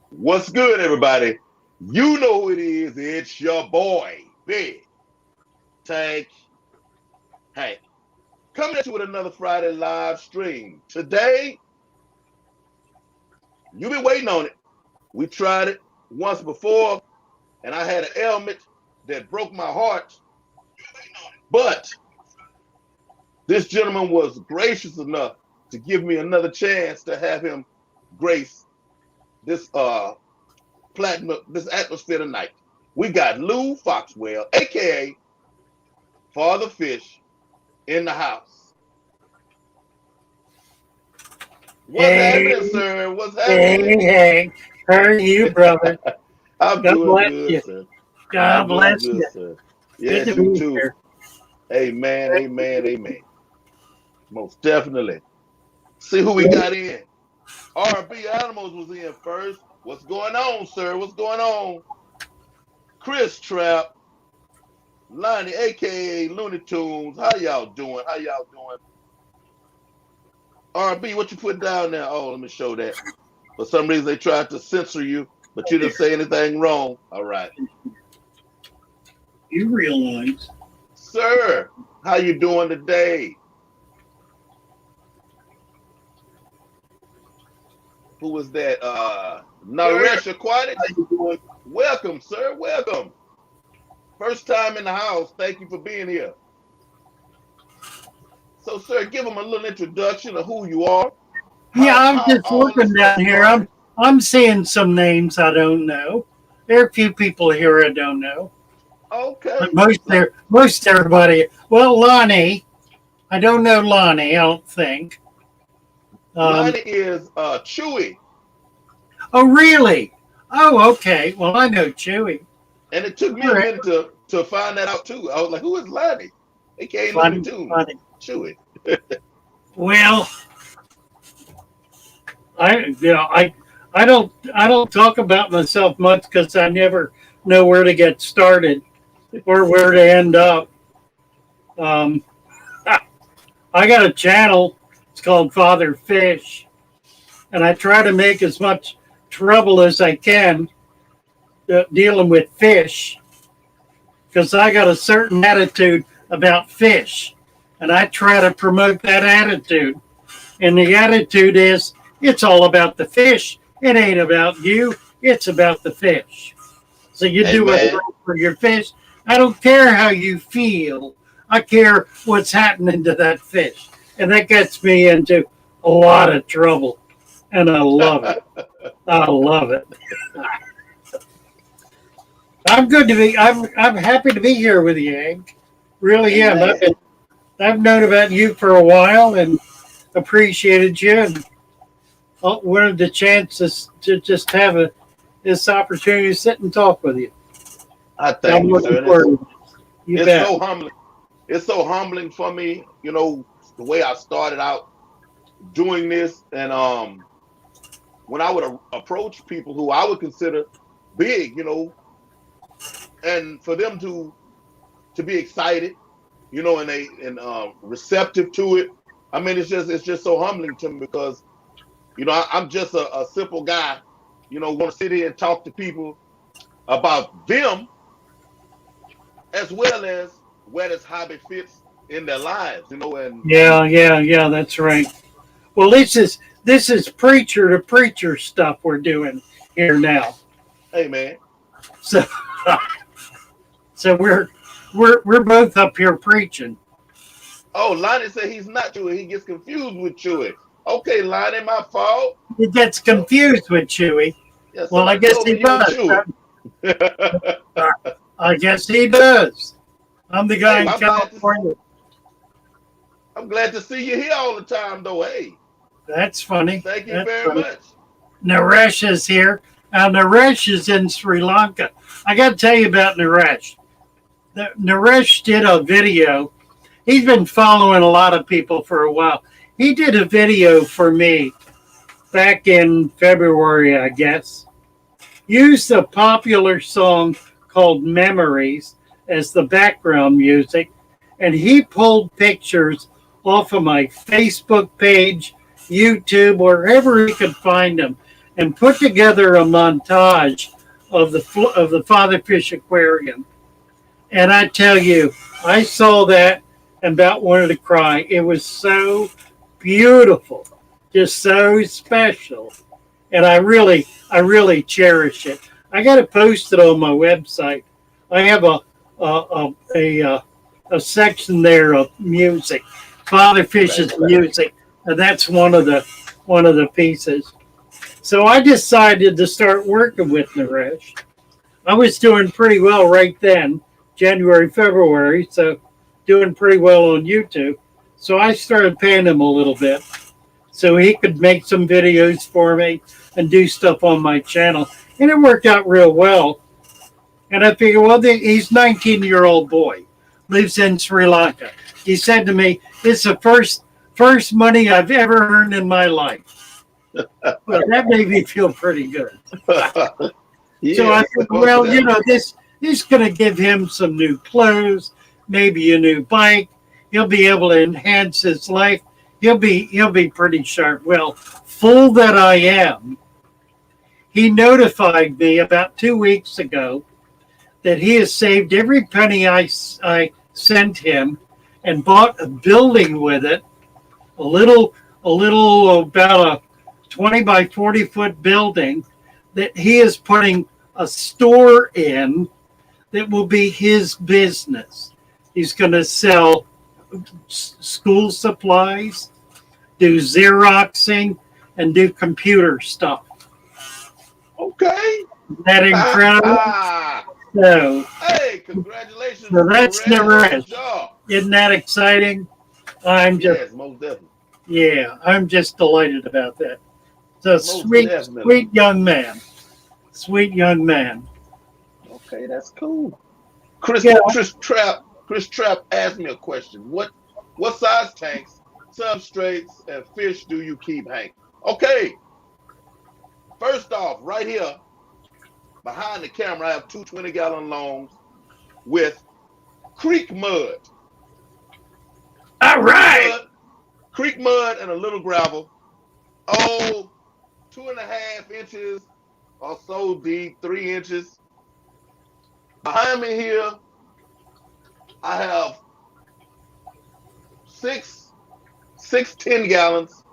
What's good, everybody? You know who it is. It's your boy, Big Tank Hank. Coming at you with another Friday live stream. Today, you've been waiting on it. We tried it once before, and I had an ailment that broke my heart. But this gentleman was gracious enough to give me another chance to have him grace this platinum, this atmosphere tonight. We got Lou Foxwell, aka Father Fish, in the house. What's happening, sir? What's happening? Hey, how are you, brother? I'm God doing bless good, you. sir. God I'm doing bless good, you. sir. Good Yes, to you be too. here. Amen, amen, amen. Most definitely. See who we got in. R&B Animals was in first. What's going on, sir? What's going on? Chris Trap, Lonnie, aka Looney Tunes. How y'all doing? How y'all doing? R&B, what you put down there? Oh, let me show that. For some reason, they tried to censor you, but you didn't say anything wrong. All right. You realize. Sir, how you doing today? Who was that? Sir, Naresh Aquatics? how you doing? Welcome, sir. Welcome. First time in the house. Thank you for being here. So, sir, give them a little introduction of who you are, Yeah, I'm how just all this looking stuff down here. started. I'm seeing some names I don't know. There are a few people here I don't know. But Okay. most everybody. Well, Lonnie, I don't know Lonnie. I don't think. Um, Lonnie is Chewy, oh, really? Oh, okay. Well, I know Chewy. and it took me All a right, minute to find that out too. I was like, who is Lonnie? AKA Looney funny, Tunes. funny. Chewy. Well, I don't talk about myself much because I never know where to get started or where to end up. Um, I got a channel. It's called Father Fish, and I try to make as much trouble as I can dealing with fish because I got a certain attitude about fish, and I try to promote that attitude. And the attitude is it's all about the fish. It ain't about you. It's about the fish. So you do what's Amen. right for your fish. I don't care how you feel. I care what's happening to that fish. And that gets me into a lot of trouble. And I love it. I love it. I'm good to be. I'm happy to be here with you, Hank. Really am. Amen. I've known about you for a while and appreciated you and wanted the chance to just have this opportunity to sit and talk with you. I I'm thank you, looking sir. And forward to it. You it's bet. so humbling. It's so humbling for me, the way I started out doing this. And when I would approach people who I would consider big, and for them to be excited, and they and receptive to it. I mean, it's just so humbling to me because I'm just a simple guy, want to sit here and talk to people about them as well as where this hobby fits in their lives, Yeah. That's right. Well, this is preacher to preacher stuff we're doing here now. hey man. So so we're both up here preaching. Oh, Lonnie said he's not Chewy. He gets confused with Chewy. Okay, Lonnie, my fault. He gets So confused with Chewy. yeah, Well, I somebody guess told he me you were does. Chewy. I guess he does. I'm the guy Hey, in well, California. I'm glad to see you here all the time, though. Hey, That's funny. thank you That's very funny. much. Naresh is here. Now, Naresh is in Sri Lanka. I got to tell you about Naresh. Naresh did a video. He's been following a lot of people for a while. He did a video for me back in February, I guess. Used a popular song called Memories as the background music. And he pulled pictures off of my Facebook page, YouTube, wherever he could find them. and put together a montage of the Father Fish Aquarium. And I tell you, I saw that and about wanted to cry. It was so beautiful, just so special, and I really cherish it. I got to post it on my website. I have a section there of music, Father Fish's music, and that's one of the pieces. So I decided to start working with Naresh. I was doing pretty well right then, January, February, so doing pretty well on YouTube. So I started paying him a little bit so he could make some videos for me and do stuff on my channel. And it worked out real well. And I figured, well, he's a 19-year-old boy, lives in Sri Lanka. He said to me, it's the first money I've ever earned in my life. Well, that made me feel pretty good. Yeah, so I said, well, you know, this is going to give him some new clothes, maybe a new bike. He'll be able to enhance his life. He'll be pretty sharp. Well, fool that I am, he notified me about 2 weeks ago that he has saved every penny I sent him and bought a building with it, a little about a 20 by 40 foot building that he is putting a store in that will be his business. He's going to sell school supplies, do Xeroxing, and do computer stuff. Okay. Isn't that incredible? So, hey, congratulations. So that's the rest. Isn't that exciting? Yes, most definitely. Yeah, I'm just delighted about that. It's a sweet young man. Sweet young man. Okay, that's cool. Chris Trapp asked me a question. What size tanks, substrates, and fish do you keep, Hank? Okay. First off, right here, behind the camera, I have two 20-gallon longs with creek mud. All right. Creek mud and a little gravel. Oh, 2.5 inches or so deep, 3 inches. Behind me here, I have six 10-gallons.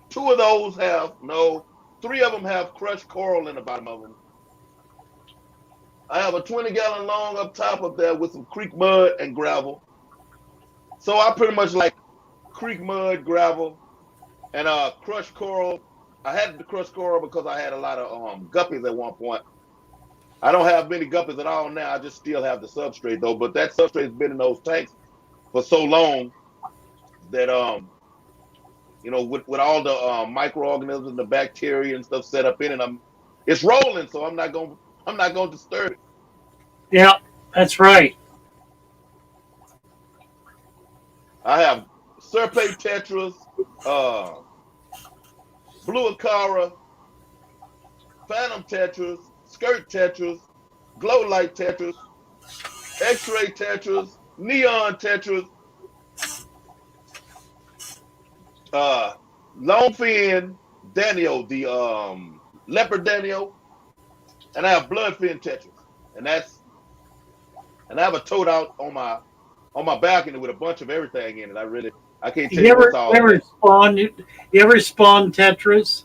Two of those three of them have crushed coral in the bottom of them. I have a 20-gallon long up top of there with some creek mud and gravel. So I pretty much like creek mud, gravel, and crushed coral. I had the crushed coral because I had a lot of guppies at one point. I don't have many guppies at all now. I just still have the substrate though. But that substrate has been in those tanks for so long that you know, with all the microorganisms and the bacteria and stuff set up in it, it's rolling. So I'm not gonna disturb it. Yeah, that's right. I have Serpate tetras, blue acara, phantom tetras, skirt tetras, glow light tetras, x-ray tetras, neon tetras, longfin danio, the leopard danio, and I have bloodfin tetras, and I have a tote out on my balcony with a bunch of everything in it. I can't tell you what's all. You ever spawn tetras?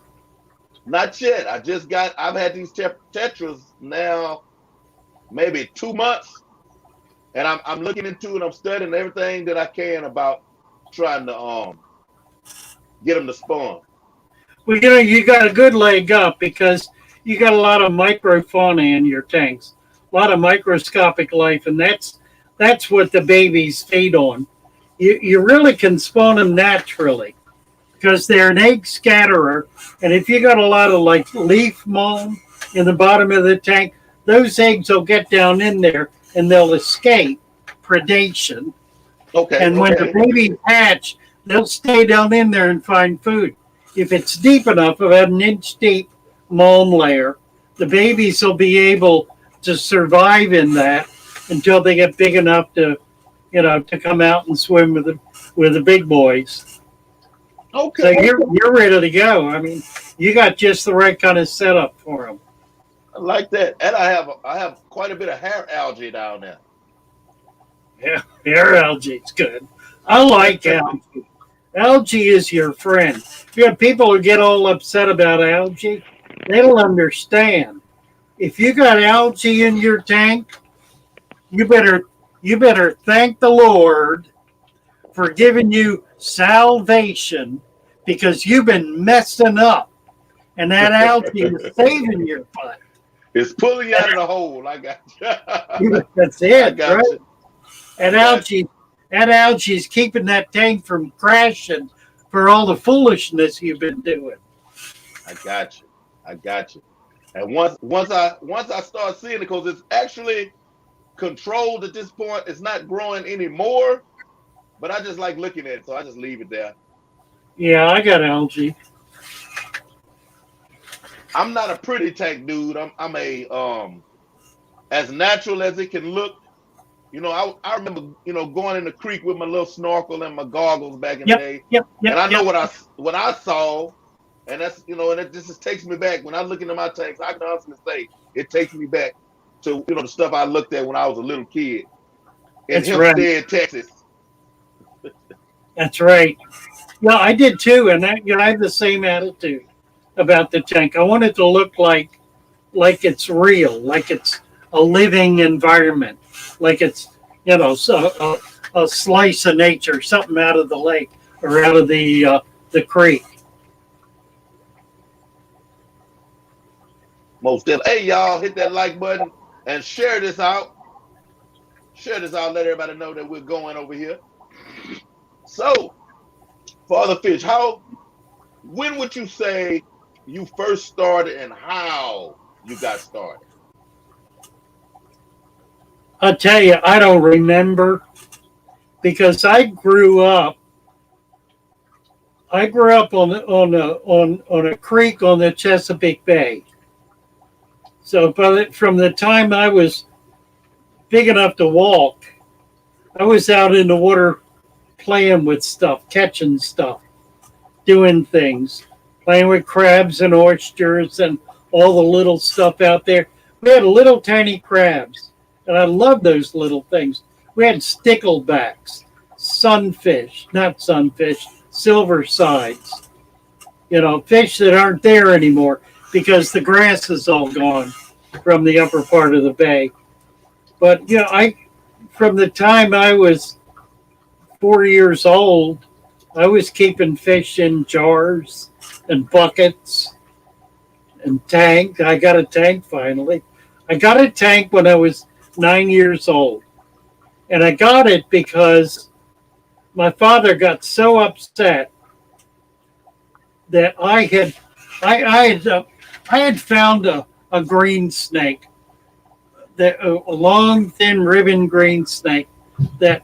Not yet. I've had these tetras now maybe 2 months, and I'm looking into it. I'm studying everything that I can about trying to get them to spawn. Well, you know, you got a good leg up because you got a lot of microfauna in your tanks, a lot of microscopic life, and that's what the babies feed on. You really can spawn them naturally because they're an egg scatterer, and if you got a lot of like leaf mold in the bottom of the tank, those eggs will get down in there and they'll escape predation. Okay. And when the babies hatch, they'll stay down in there and find food. If it's deep enough, about an inch deep mold layer, the babies will be able to survive in that until they get big enough to, you know, to come out and swim with the big boys. Okay. So you're ready to go. I mean, You got just the right kind of setup for them. I like that. And I have quite a bit of hair algae down there. Yeah, hair algae is good. I like algae. Algae is your friend. You have people who get all upset about algae. They don't understand. If you got algae in your tank, you better you better thank the Lord for giving you salvation because you've been messing up, and that algae is saving your butt. It's pulling you out of the hole. I got you. That's I it, got right? you. I And got you. algae is keeping that tank from crashing for all the foolishness you've been doing. I got you. I got you. And once I start seeing it, because it's actually controlled at this point, it's not growing anymore. But I just like looking at it, so I just leave it there. Yeah, I got algae. I'm not a pretty tank dude. I'm a as natural as it can look. You know, I remember, going in the creek with my little snorkel and my goggles back in the Yep, day. yep, And yep, I know yep. what I saw, and that's and it just takes me back. When I look into my tanks, I can honestly say it takes me back to the stuff I looked at when I was a little kid in That's right. Hempstead, Texas. That's right. Yeah, I did too, and I have the same attitude about the tank. I want it to look like it's real, like it's a living environment, like it's a slice of nature, something out of the lake or out of the creek. Most definitely. Hey, y'all, hit that like button and share this out. Share this out. Let everybody know that we're going over here. So, Father Fish, when would you say you first started and how you got started? I tell you, I don't remember because I grew up. I grew up on a creek on the Chesapeake Bay. So from the time I was big enough to walk, I was out in the water playing with stuff, catching stuff, doing things, playing with crabs and oysters and all the little stuff out there. We had little tiny crabs, and I loved those little things. We had sticklebacks, not sunfish, silver sides, fish that aren't there anymore because the grass is all gone from the upper part of the bay. But from the time I was 4 years old, I was keeping fish in jars and buckets and tank. I got a tank finally. I got a tank when I was 9 years old, and I got it because my father got so upset that I had found a green snake, a long, thin ribbon green snake that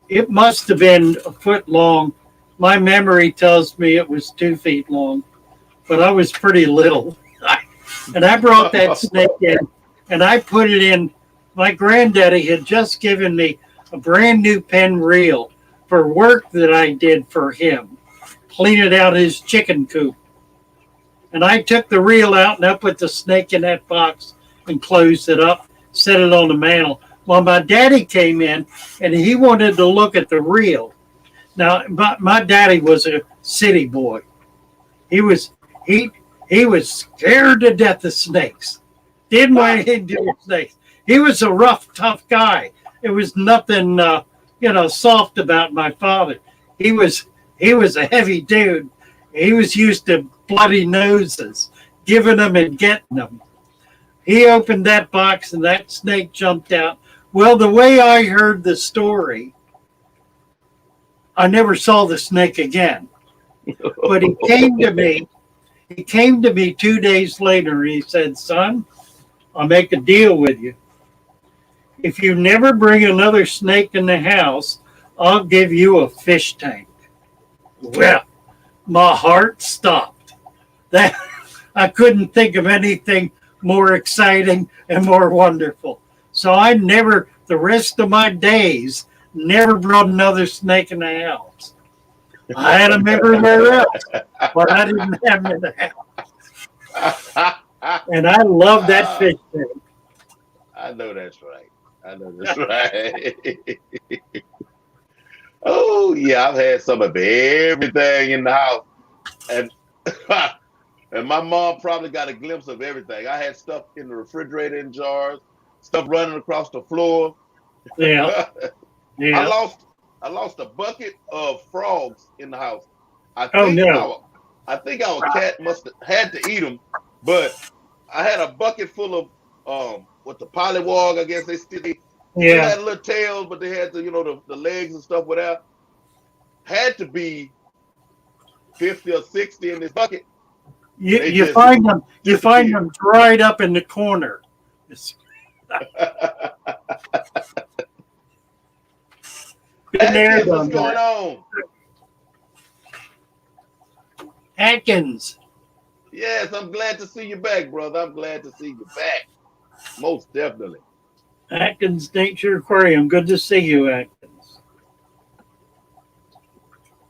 it must have been a foot long. My memory tells me it was 2 feet long, but I was pretty little. And I brought that snake in and I put it in. My granddaddy had just given me a brand new pen reel for work that I did for him, cleaning out his chicken coop. And I took the reel out and I put the snake in that box and closed it up, set it on the mantle. Well, my daddy came in and he wanted to look at the reel. Now, my daddy was a city boy. He was scared to death of snakes. Didn't want anything to do with snakes. He was a rough, tough guy. There was nothing, soft about my father. He was a heavy dude. He was used to bloody noses, giving them and getting them. He opened that box and that snake jumped out. Well, the way I heard the story, I never saw the snake again. But he came to me. He came to me 2 days later. He said, "Son, I'll make a deal with you. If you never bring another snake in the house, I'll give you a fish tank." Well, my heart stopped. That I couldn't think of anything more exciting and more wonderful. So I never, the rest of my days, never brought another snake in the house. I had them everywhere else, but I didn't have them in the house. And I love that Ah, fish tank. I know that's right. I know that's right. Oh yeah, I've had some of everything in the house, and and my mom probably got a glimpse of everything. I had stuff in the refrigerator in jars, stuff running across the floor. Yeah, I yeah. lost I lost a bucket of frogs in the house. I Oh think no. our I think our cat must have had to eat them, but I had a bucket full of what the pollywog. I guess they still Yeah. had little tails, but they had the legs and stuff without. Had to be 50 or 60 in this bucket, and You they you just find them disappeared. dried up in the corner. It's been there, Atkins, what's done going that. on? Atkins. Yes, I'm glad to see you back, brother. I'm glad to see you back. Most definitely. Atkins Nature Aquarium. Good to see you, Atkins.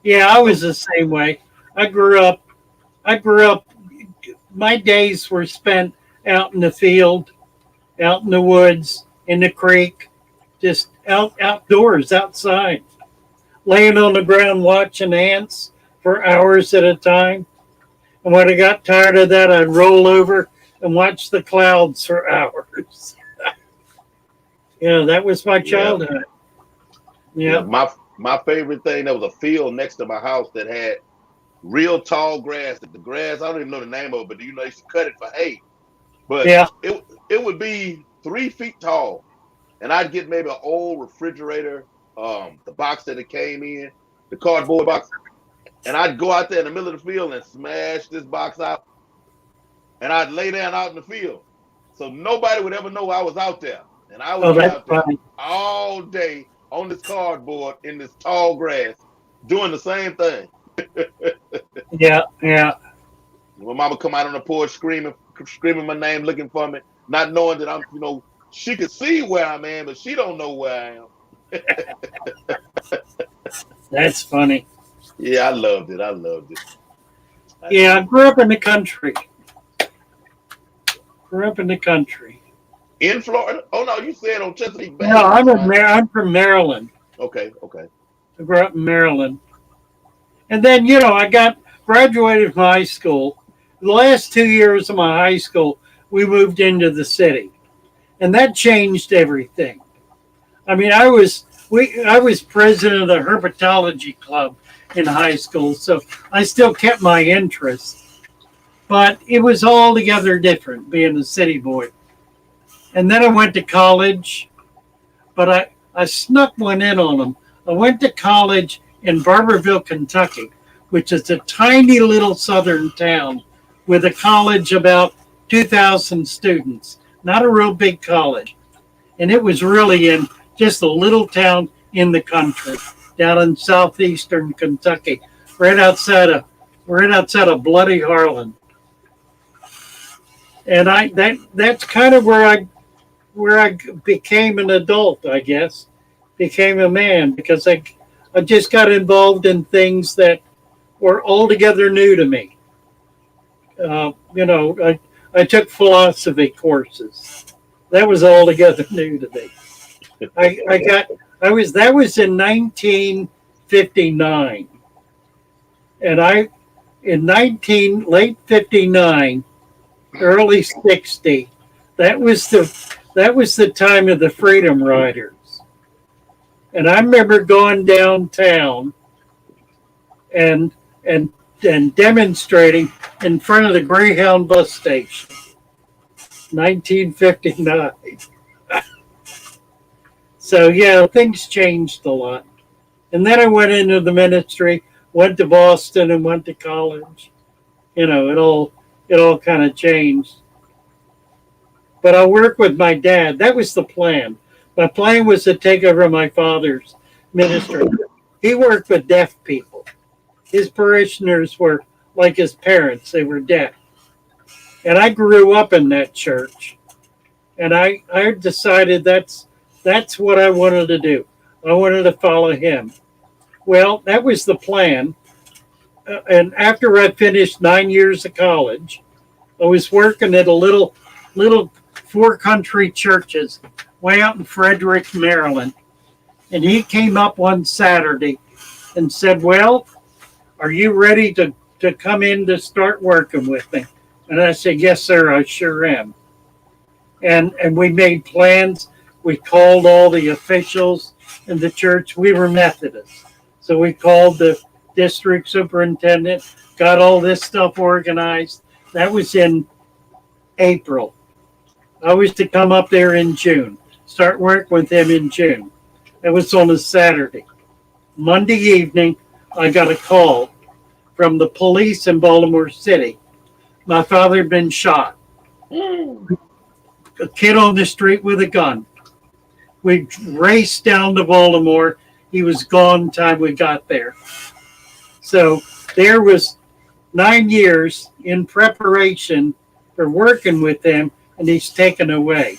Yeah, I was So the same way. I grew up I grew up my days were spent out in the field, out in the woods, in the creek, just outdoors, outside, laying on the ground watching ants for hours at a time. And when I got tired of that, I'd roll over and watch the clouds for hours. That was my yeah, childhood. yeah. Yeah. My favorite thing, there was a field next to my house that had real tall grass. The grass, I don't even know the name of it, but I used to cut it for hay. But Yeah. it would be 3 feet tall, and I'd get maybe an old refrigerator, the box that it came in, the cardboard box, and I'd go out there in the middle of the field and smash this box out, and I'd lay down out in the field, so nobody would ever know I was out there, and I would Oh, be that's out there funny. all day on this cardboard in this tall grass, doing the same thing. Yeah. Yeah. My mama come out on the porch screaming my name, looking for me, not knowing that she could see where I'm at, but she don't know where I am. That's funny. Yeah, I loved it. I loved it. I Yeah. I did. grew up in the country. Grew up in the country. In Florida? Oh no, you said on Chesapeake No, Bay. That's right. I'm from Maryland. Okay, okay. I grew up in Maryland. And then, I got graduated from high school. The last 2 years of my high school, we moved into the city. And that changed everything. I mean, I was president of the herpetology club in high school, so I still kept my interest. But it was altogether different being a city boy. And then I went to college, but I snuck one in on them. I went to college in Barberville, Kentucky, which is a tiny little southern town with a college about 2,000 students, not a real big college. And it was really in just a little town in the country down in southeastern Kentucky, right outside of Bloody Harlan. And that's kind of where I became an adult, I guess, became a man because I just got involved in things that were altogether new to me. I took philosophy courses. That was altogether new to me. I got, that was in 1959. And late 59, early 60, that was the time of the Freedom Riders. And I remember going downtown and and and demonstrating in front of the Greyhound bus station, 1959. So yeah, things changed a lot. And then I went into the ministry, went to Boston, and went to college. It all kind of changed. But I worked with my dad. That was the plan. My plan was to take over my father's ministry. He worked with deaf people. His parishioners were like his parents, they were deaf. And I grew up in that church. And I decided that's what I wanted to do. I wanted to follow him. Well, that was the plan. And after I finished 9 years of college, I was working at a little four country churches way out in Frederick, Maryland. And he came up one Saturday and said, "Well, are you ready to come in to start working with me?" And I said, "Yes, sir, I sure am." And we made plans. We called all the officials in the church. We were Methodists. So we called the district superintendent, got all this stuff organized. That was in April. I was to come up there in June, start work with him in June. It was on a Saturday. Monday evening, I got a call from the police in Baltimore City. My father had been shot. A kid on the street with a gun. We raced down to Baltimore. He was gone time we got there. So there was 9 years in preparation for working with him, and he's taken away.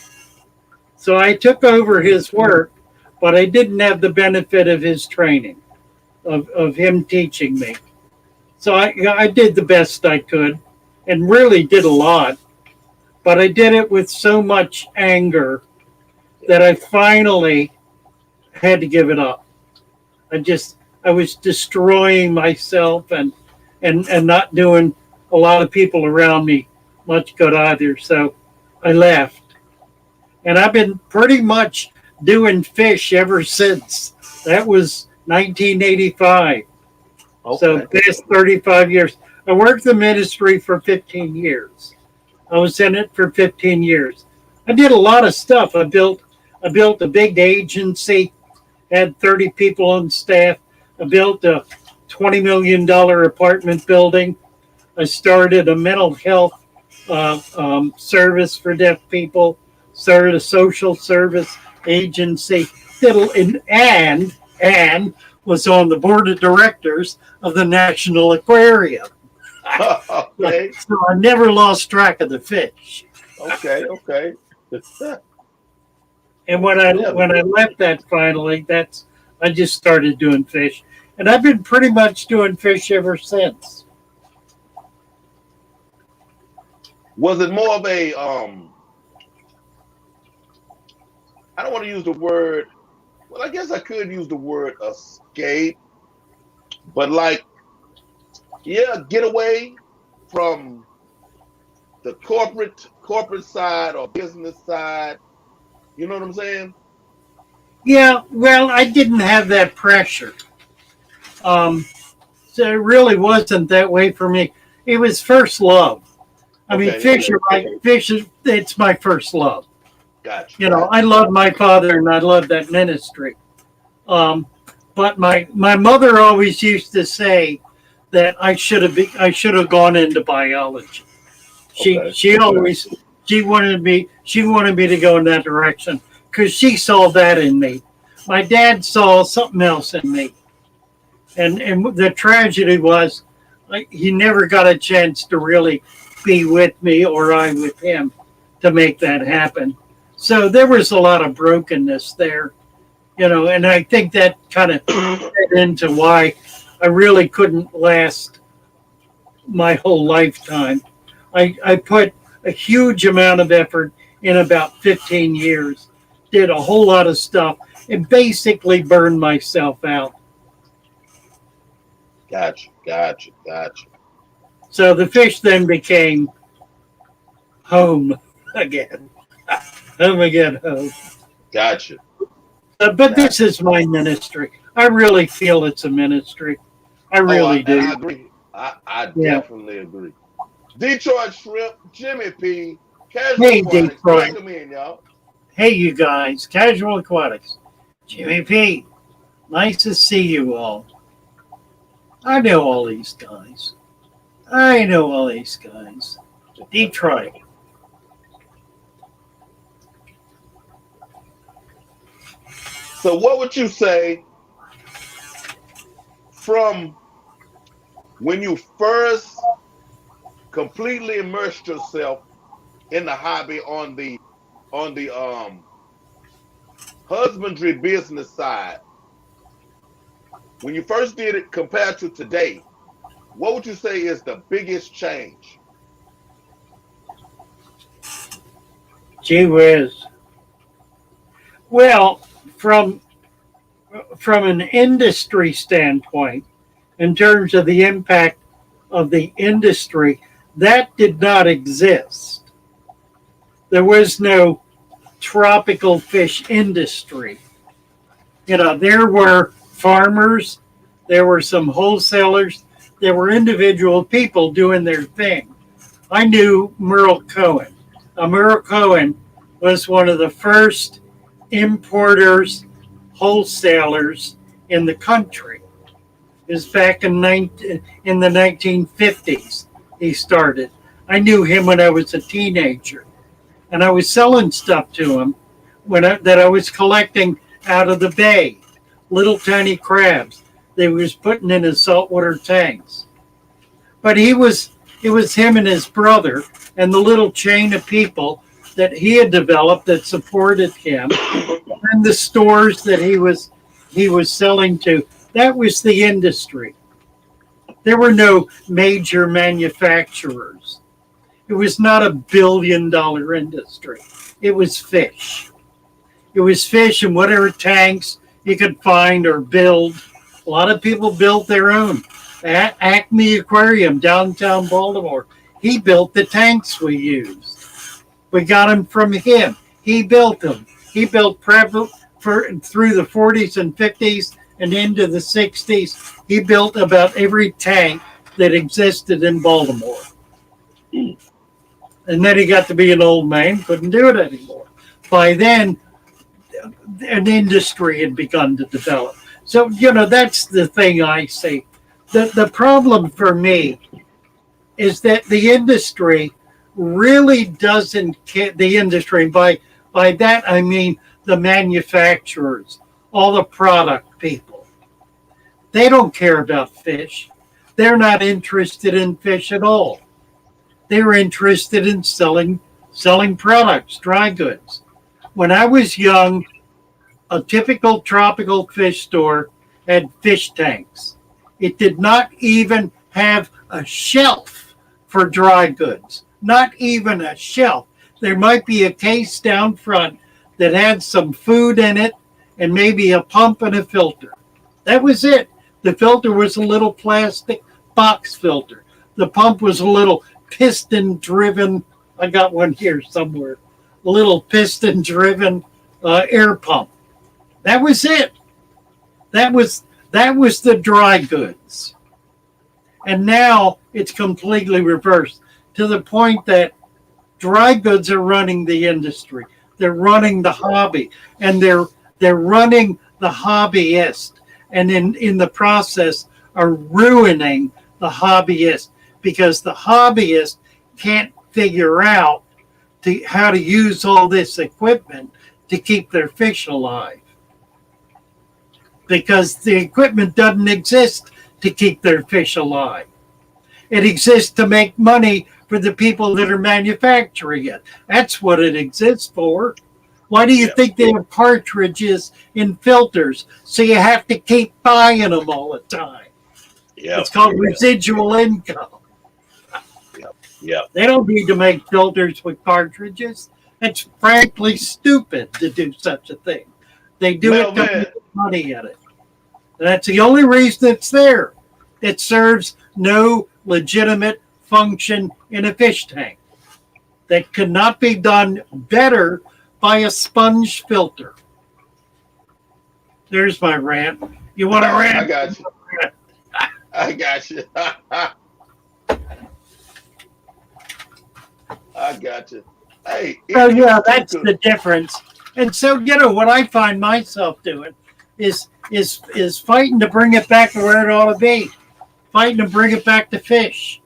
So I took over his work, but I didn't have the benefit of his training, of him teaching me. So I did the best I could and really did a lot, but I did it with so much anger that I finally had to give it up. I was destroying myself and not doing a lot of people around me much good either. So I left. And I've been pretty much doing fish ever since. That was 1985. Okay. So past 35 years. I worked the ministry for 15 years. I was in it for 15 years. I did a lot of stuff. I built a big agency, had 30 people on staff. I built a $20 million apartment building. I started a mental health service for deaf people, started a social service agency, and was on the board of directors of the National Aquarium. Okay. So I never lost track of the fish. Okay. And when I left that finally, I just started doing fish, and I've been pretty much doing fish ever since. Was it more of a I don't want to use the word, well, I guess I could use the word escape, but like, yeah, get away from the corporate side or business side. You know what I'm saying? Yeah, well, I didn't have that pressure. So it really wasn't that way for me. It was first love. I mean, fish is it's my first love. Gotcha. You know, I love my father and I love that ministry. But my mother always used to say that I should have gone into biology. She wanted me to go in that direction because she saw that in me. My dad saw something else in me, and the tragedy was he never got a chance to really be with me or I with him to make that happen. So there was a lot of brokenness there, you know, and I think that kind of fed into why I really couldn't last my whole lifetime. I put a huge amount of effort in about 15 years, did a whole lot of stuff, and basically burned myself out. Gotcha. So the fish then became home again. Home. Gotcha. But this is my ministry. I really feel it's a ministry. I really do. I agree. I definitely agree. Detroit Shrimp, Jimmy P, Casual Aquatics. Welcome in, y'all. Hey, you guys. Casual Aquatics. Jimmy P. Nice to see you all. I know all these guys. Detroit. So what would you say from when you first completely immersed yourself in the hobby on the husbandry business side, when you first did it compared to today, what would you say is the biggest change? Gee whiz. Well, from an industry standpoint, in terms of the impact of the industry, that did not exist. There was no tropical fish industry. There were farmers, there were some wholesalers, there were individual people doing their thing. I knew Merle Cohen. Merle Cohen was one of the first importers, wholesalers in the country. It was back in the 1950s he started. I knew him when I was a teenager, and I was selling stuff to him that I was collecting out of the bay, little tiny crabs that he was putting in his saltwater tanks. But it was him and his brother and the little chain of people that he had developed that supported him, and the stores that he was selling to. That was the industry. There were no major manufacturers. It was not a billion-dollar industry. It was fish. It was fish in whatever tanks you could find or build. A lot of people built their own. Acme Aquarium, downtown Baltimore, he built the tanks we used. We got them from him. He built them. He built through the 40s and 50s and into the 60s. He built about every tank that existed in Baltimore. And then he got to be an old man, couldn't do it anymore. By then, an industry had begun to develop. So, that's the thing I see. The problem for me is that the industry really doesn't care. The industry, by that I mean the manufacturers, all the product people. They don't care about fish. They're not interested in fish at all. They're interested in selling products, dry goods. When I was young, a typical tropical fish store had fish tanks. It did not even have a shelf for dry goods. Not even a shelf. There might be a case down front that had some food in it and maybe a pump and a filter. That was it. The filter was a little plastic box filter. The pump was a little piston-driven. I got one here somewhere. A little piston-driven air pump. That was it. That was the dry goods. And now it's completely reversed to the point that dry goods are running the industry. They're running the hobby, and they're running the hobbyist, and in the process are ruining the hobbyist because the hobbyist can't figure out how to use all this equipment to keep their fish alive. Because the equipment doesn't exist to keep their fish alive. It exists to make money for the people that are manufacturing it. That's what it exists for. Why do you think they have cartridges in filters? So you have to keep buying them all the time. It's called residual income. They don't need to make filters with cartridges. It's frankly stupid to do such a thing. They do it to make money at it. That's the only reason it's there. It serves no legitimate function in a fish tank. That could not be done better by a sponge filter. There's my rant. You want to rant? I got you. I got you. I got you. Hey. So that's the difference. And so what I find myself doing is fighting to bring it back to where it ought to be. Fighting to bring it back to fish.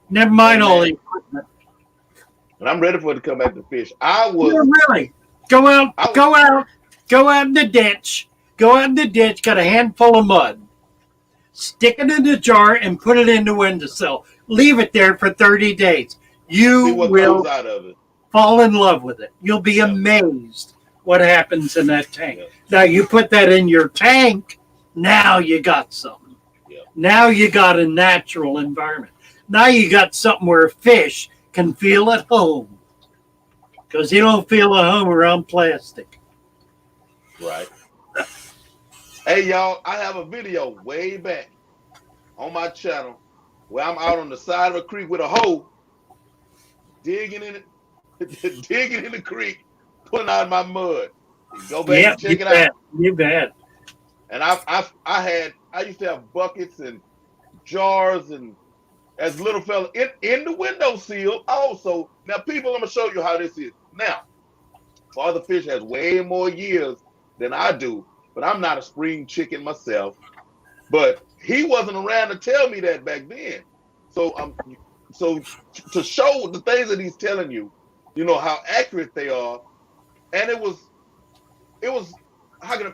Never mind all the equipment. And I'm ready for it to come back to fish. Really. Go out in the ditch. Go out in the ditch, got a handful of mud. Stick it in the jar and put it in the windowsill. Leave it there for 30 days. You will out of it. Fall in love with it. You'll be amazed what happens in that tank. Now you put that in your tank, now you got something. Now you got a natural environment. Now you got something where fish can feel at home. because you don't feel at home around plastic. Right. Hey, y'all, I have a video way back on my channel where I'm out on the side of a creek with a hoe, digging in it, digging in the creek, pulling out my mud. You go back Yeah, and you check it out. bet. You bet. And I used to have buckets and jars and as little fella in the windowsill also. Now, people, I'm gonna show you how this is. Now, Father Fish has way more years than I do, but I'm not a spring chicken myself. But he wasn't around to tell me that back then. So so to show the things that he's telling you, you know how accurate they are, and it was how can I,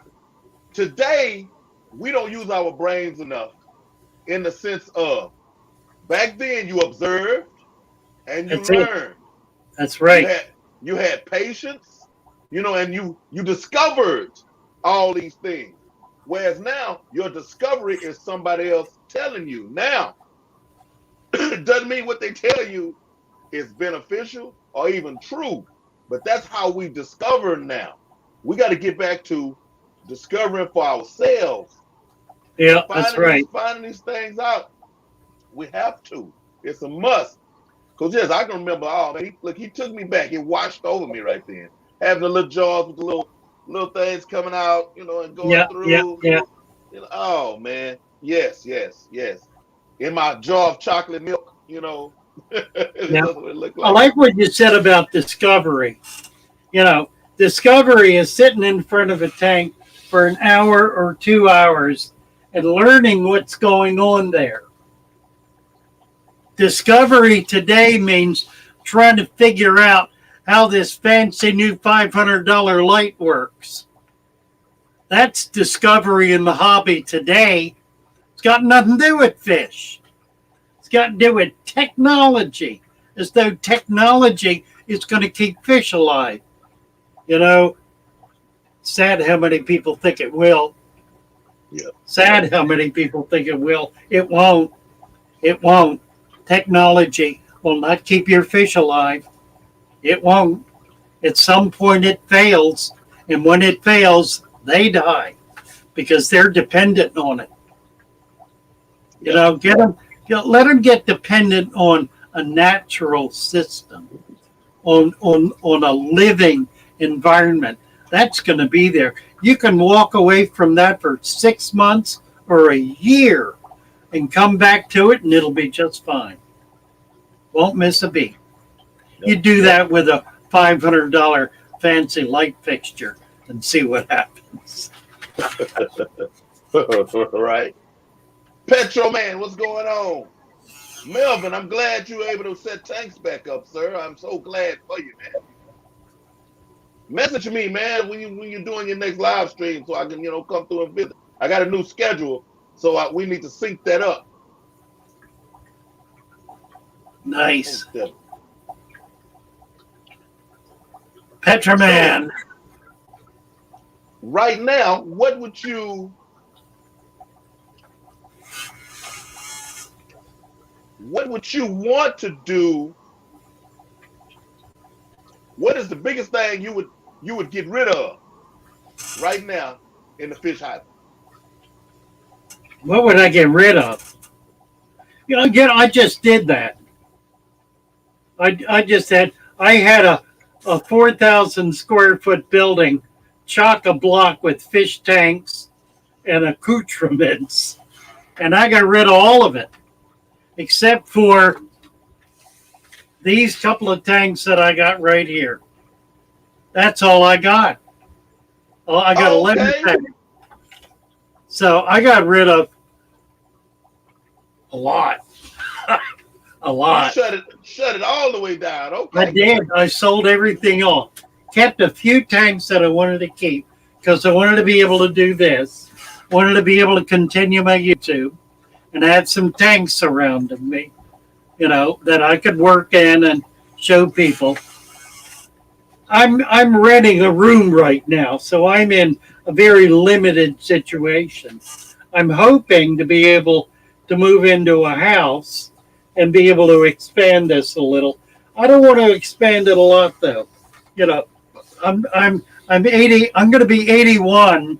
today we don't use our brains enough in the sense of back then you observed and you That's it. learned. That's You right. had you had patience, you know, and you discovered all these things. Whereas now your discovery is somebody else telling you. Now, it doesn't mean what they tell you is beneficial or even true, but that's how we discover now. We got to get back to discovering for ourselves, Yeah, that's finding these right. finding these things out. We have to. It's a must. Cause yes, I can remember. Oh man, look, he took me back. He washed over me right then, having the little jars with the little things coming out, you know, and going Yeah, yeah, through. yeah. You know, oh man, yes, yes, yes. In my jar of chocolate milk, you know, that's Yeah. what it looked I like. like what you said about discovery. You know, discovery is sitting in front of a tank for an hour or 2 hours and learning what's going on there. Discovery today means trying to figure out how this fancy new $500 light works. That's discovery in the hobby today. It's got nothing to do with fish. It's got to do with technology, as though technology is going to keep fish alive. You know, sad how many people think it will. Yeah. Sad how many people think it will. It won't. It won't. Technology will not keep your fish alive. It won't. At some point, it fails. And when it fails, they die because they're dependent on it. You Yep. know, let them get dependent on a natural system, on a living environment. That's going to be there. You can walk away from that for 6 months or a year and come back to it and it'll be just fine. Won't miss a beat. Yep. You do Yep. that with a $500 fancy light fixture and see what happens. Right. Petro Man, what's going on? Melvin, I'm glad you were able to set tanks back up, sir. I'm so glad for you, man. Message me, man, when you're doing your next live stream, so I can come through and visit. I got a new schedule, so we need to sync that up. Nice. Most definitely. Petraman. So, right now, what would you want to do? What is the biggest thing you would get rid of right now in the fish hobby? What would I get rid of? You know, again, I just did that. I had a 4,000 square foot building, chock a block with fish tanks and accoutrements, and I got rid of all of it except for these couple of tanks that I got right here. That's all I got. Well, I got 11 Okay. tanks. So I got rid of a lot. A You lot. shut it all the way down. I Okay. did. I sold everything off. Kept a few tanks that I wanted to keep because I wanted to be able to do this. Wanted to be able to continue my YouTube and had some tanks surrounding me, you know, that I could work in and show people. I'm renting a room right now, so I'm in a very limited situation. I'm hoping to be able to move into a house and be able to expand this a little. I don't want to expand it a lot though. You know, I'm 80. I'm going to be 81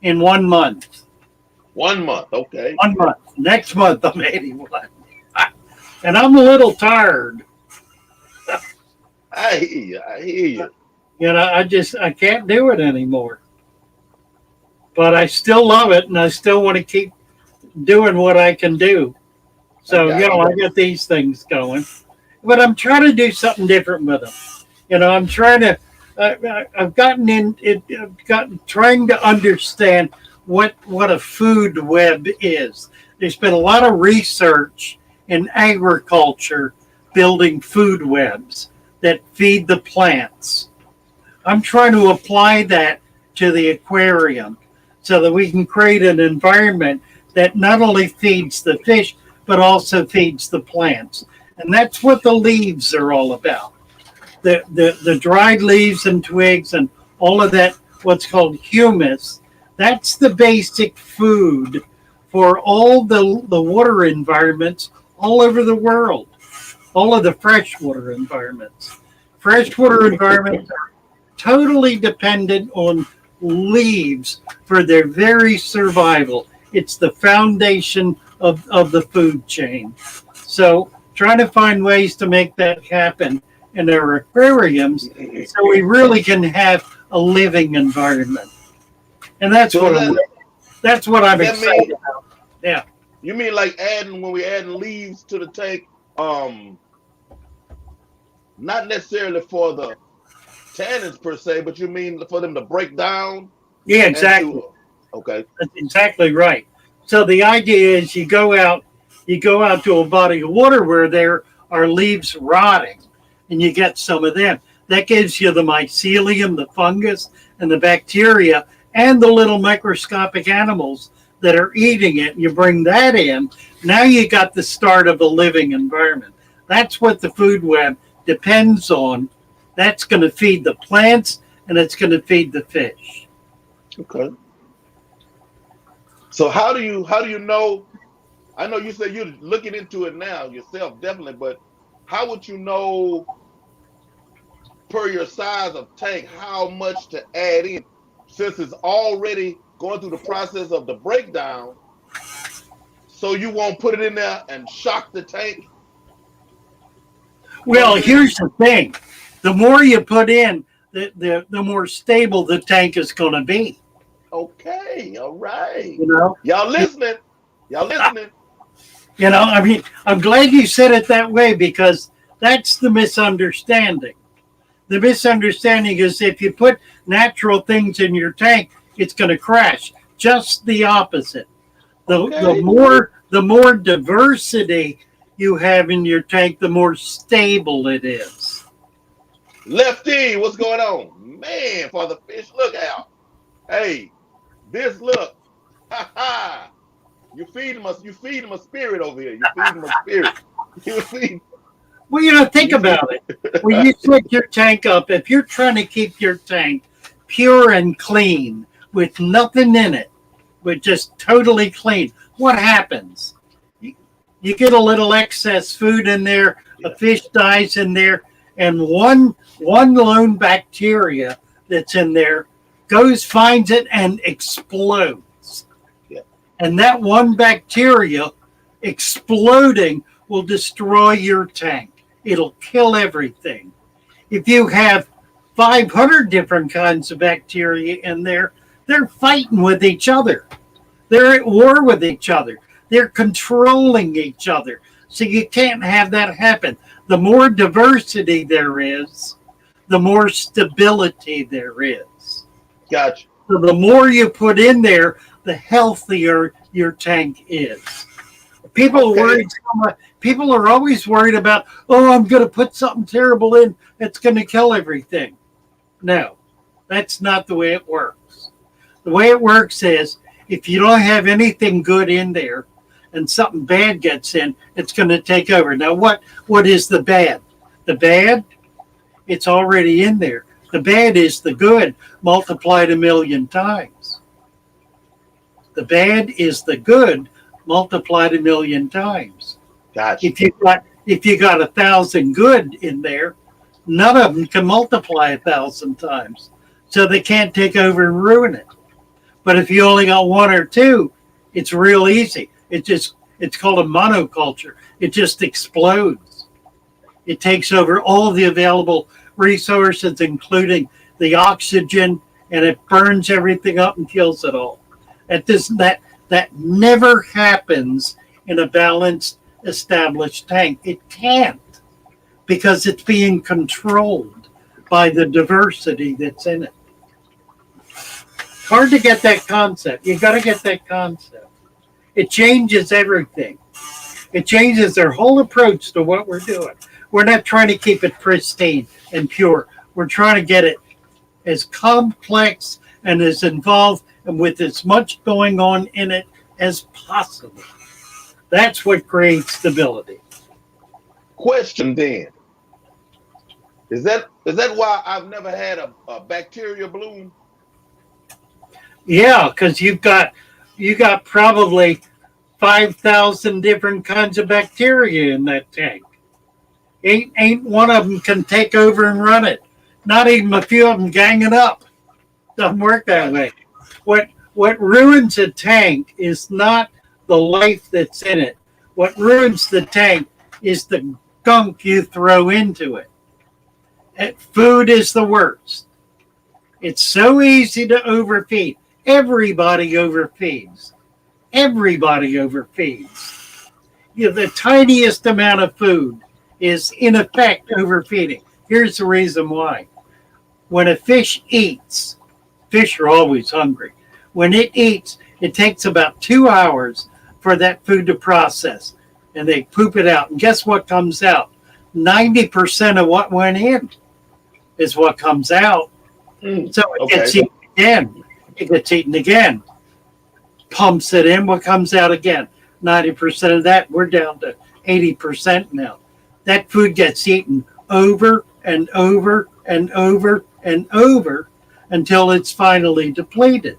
in 1 month. 1 month, okay. 1 month. Next month I'm 81, and I'm a little tired. I hear you. I hear you. You know, I can't do it anymore. But I still love it, and I still want to keep doing what I can do. I So got you. I got these things going, but I'm trying to do something different with them. I'm trying to. I've gotten in it. I've gotten trying to understand what a food web is. There's been a lot of research in agriculture building food webs that feed the plants. I'm trying to apply that to the aquarium so that we can create an environment that not only feeds the fish, but also feeds the plants. And that's what the leaves are all about. The dried leaves and twigs and all of that, what's called humus, that's the basic food for all the water environments all over the world, all of the freshwater environments. Freshwater environments are totally dependent on leaves for their very survival. It's the foundation of the food chain. So trying to find ways to make that happen in our aquariums so we really can have a living environment. And that's So what I'm that excited mean about. Yeah. you mean like when we adding leaves to the tank, not necessarily for the tannins per se, but you mean for them to break down Yeah, and exactly. to okay. That's exactly right. So the idea is you go out to a body of water where there are leaves rotting, and you get some of them. That gives you the mycelium, the fungus, and the bacteria, and the little microscopic animals that are eating it. You bring that in. Now you got the start of a living environment. That's what the food web depends on. That's going to feed the plants, and it's going to feed the fish. Okay. So how do you know? I know you said you're looking into it now yourself, definitely, but how would you know per your size of tank how much to add in since it's already going through the process of the breakdown, so you won't put it in there and shock the tank? You know Well, what I mean? here's the thing. The more you put in, the more stable the tank is going to be. Okay, all right. You know, Y'all listening? Y'all listening? I mean, I'm glad you said it that way because that's the misunderstanding. The misunderstanding is if you put natural things in your tank, it's going to crash. Just the opposite. Okay. The more diversity you have in your tank, the more stable it is. Lefty, what's going on? Man, for the fish, look out. Hey, this look. Ha ha. You feed them a spirit over here. You feed them a spirit. You feed Well, think you feed about it. When you set your tank up, if you're trying to keep your tank pure and clean with nothing in it, but just totally clean, what happens? You get a little excess food in there, yeah. a fish dies in there, and one lone bacteria that's in there finds it and explodes. Yeah. And that one bacteria exploding will destroy your tank. It'll kill everything. If you have 500 different kinds of bacteria in there, they're fighting with each other. They're at war with each other. They're controlling each other. So you can't have that happen. The more diversity there is, the more stability there is. Gotcha. So the more you put in there, the healthier your tank is. People Okay. are worried so much. People are always worried about, oh, I'm going to put something terrible in that's going to kill everything. No, that's not the way it works. The way it works is if you don't have anything good in there and something bad gets in, it's going to take over. Now, what is the bad? The bad, it's already in there. The bad is the good multiplied 1,000,000 times. The bad is the good multiplied 1,000,000 times. Gotcha. If you got 1,000 good in there, None of them can multiply 1,000 times. So they can't take over and ruin it. But if you only got one or two, it's real easy. It's called a monoculture. It just explodes. It takes over all the available resources, including the oxygen, and it burns everything up and kills it all. That never happens in a balanced, established tank. It can't, because it's being controlled by the diversity that's in it. Hard to get that concept. You got to get that concept. It changes everything. It changes their whole approach to what we're doing. We're not trying to keep it pristine and pure. We're trying to get it as complex and as involved and with as much going on in it as possible. That's what creates stability. Question then. Is that why I've never had a bacteria bloom? Yeah, because you got probably 5,000 different kinds of bacteria in that tank. Ain't one of them can take over and run it. Not even a few of them gang it up. Doesn't work that way. What ruins a tank is not the life that's in it. What ruins the tank is the gunk you throw into it. Food is the worst. It's so easy to overfeed. Everybody overfeeds. Everybody overfeeds. The tiniest amount of food is in effect overfeeding. Here's the reason why. When a fish eats, fish are always hungry. When it eats, it takes about 2 hours for that food to process, and they poop it out. And guess what comes out? 90% of what went in is what comes out. So it gets eaten again. It gets eaten again. Pumps it in, what comes out again? 90% of that, we're down to 80% now. That food gets eaten over and over and over and over until it's finally depleted.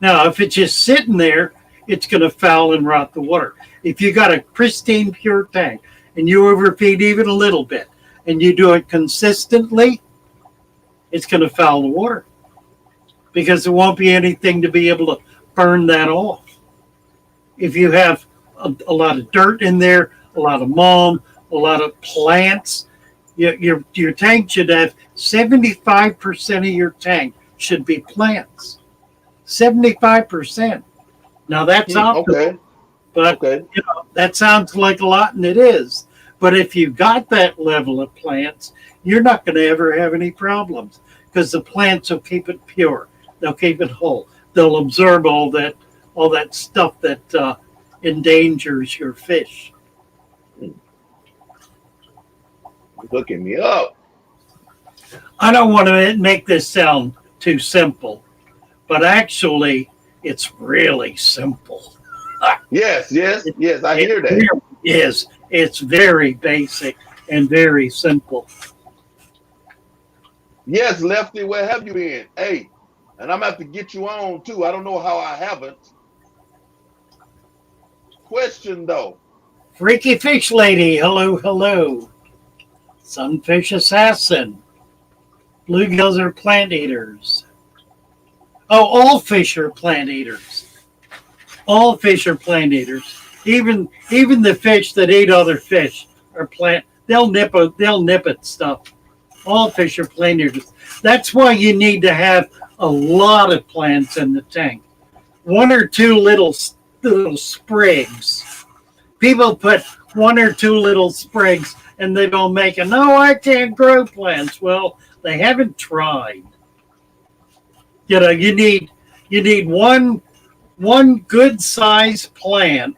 Now, if it's just sitting there, it's going to foul and rot the water. If you got a pristine, pure tank and you overfeed even a little bit and you do it consistently, it's going to foul the water because there won't be anything to be able to burn that off. If you have a lot of dirt in there, a lot of mulch, a lot of plants, your tank should have 75% of your tank should be plants. 75%. Now that's optimal, but that sounds like a lot, and it is. But if you got that level of plants, you're not going to ever have any problems because the plants will keep it pure. They'll keep it whole. They'll absorb all that stuff that endangers your fish. Hooking me up. I don't want to make this sound too simple, but actually, it's really simple. Yes, I hear that. Really is. It's very basic and very simple. Yes, Lefty, where have you been? Hey, and I'm going to have to get you on, too. I don't know how I haven't. Question, though. Freaky Fish Lady, hello, hello. Sunfish Assassin. Bluegills are plant eaters. Oh, all fish are plant eaters. All fish are plant eaters. Even the fish that eat other fish are plant. They'll nip at stuff. All fish are plant eaters. That's why you need to have a lot of plants in the tank. One or two little sprigs. People put one or two little sprigs and they don't make it. No, I can't grow plants. Well, they haven't tried. You need one good sized plant